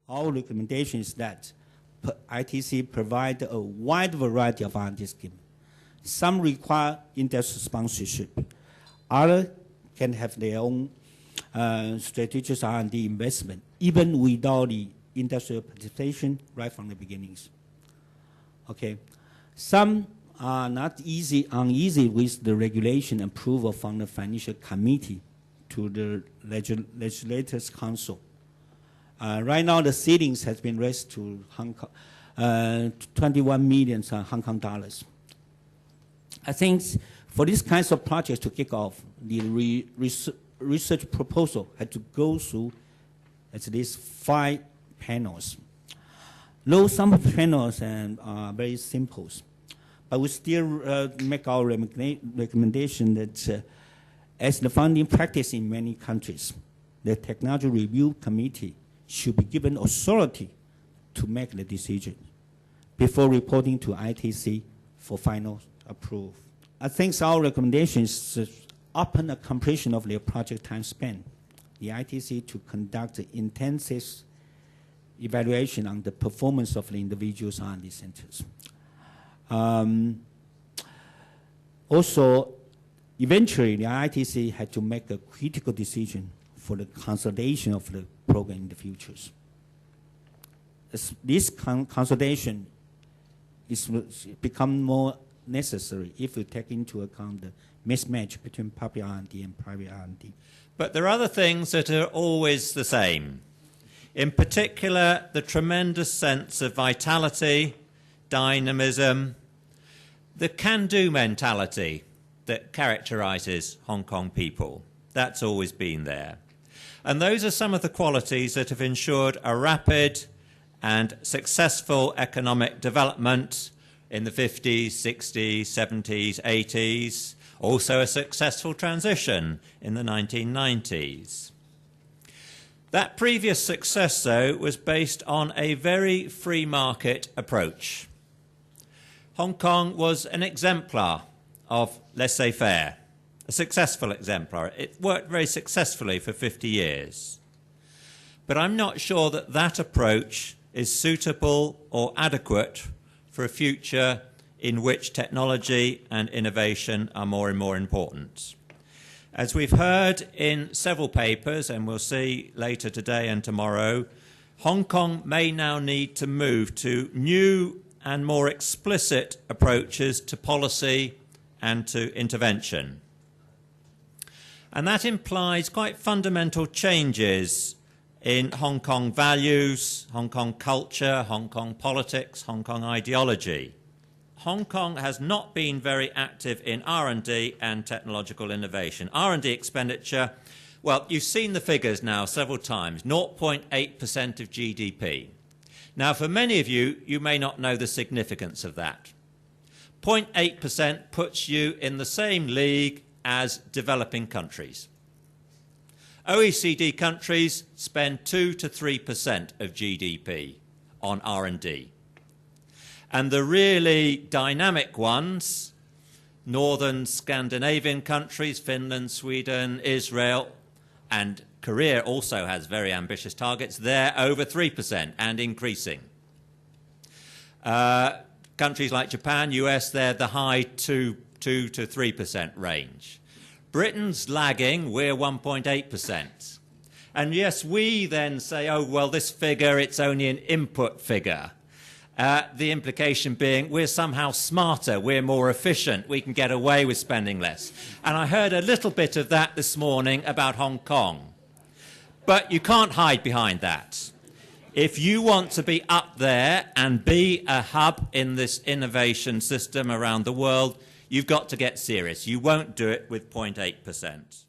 our recommendation is that ITC provide a wide variety of R&D schemes. Some require industry sponsorship. Others can have their own strategic R&D investment, even without the industrial participation right from the beginnings. Okay, some are not uneasy with the regulation approval from the Financial Committee to the Legislators' Council. Right now, the ceilings has been raised to 21 million Hong Kong dollars. I think for these kinds of projects to kick off, the research proposal had to go through at least 5 panels. Though some of the panels are very simple, but we still make our recommendation that as the funding practice in many countries, the Technology Review Committee should be given authority to make the decision before reporting to ITC for final approval. I think our recommendation is upon the completion of their project time span, the ITC to conduct intensive evaluation on the performance of the individual R&D centers. Also, eventually, the ITC had to make a critical decision for the consolidation of the program in the future. This consolidation is become more necessary if we take into account the mismatch between public R&D and private R&D. But there are other things that are always the same. In particular, the tremendous sense of vitality, dynamism, the can-do mentality that characterizes Hong Kong people. That's always been there. And those are some of the qualities that have ensured a rapid and successful economic development in the 50s, 60s, 70s, 80s, also a successful transition in the 1990s. That previous success, though, was based on a very free market approach. Hong Kong was an exemplar of laissez-faire, a successful exemplar. It worked very successfully for 50 years. But I'm not sure that that approach is suitable or adequate for a future in which technology and innovation are more and more important. As we've heard in several papers, and we'll see later today and tomorrow, Hong Kong may now need to move to new and more explicit approaches to policy and to intervention. And that implies quite fundamental changes in Hong Kong values, Hong Kong culture, Hong Kong politics, Hong Kong ideology. Hong Kong has not been very active in R&D and technological innovation. R&D expenditure, well, you've seen the figures now several times, 0.8% of GDP. Now, for many of you, you may not know the significance of that. 0.8% puts you in the same league as developing countries. OECD countries spend 2 to 3% of GDP on R&D. And the really dynamic ones, northern Scandinavian countries, Finland, Sweden, Israel, and Korea also has very ambitious targets. They're over 3% and increasing. Countries like Japan, US, they're the high 2 to 3% range. Britain's lagging, we're 1.8%. And yes, we then say, oh, well, this figure, it's only an input figure. The implication being we're somehow smarter, we're more efficient, we can get away with spending less. And I heard a little bit of that this morning about Hong Kong. But you can't hide behind that. If you want to be up there and be a hub in this innovation system around the world, you've got to get serious. You won't do it with 0.8%.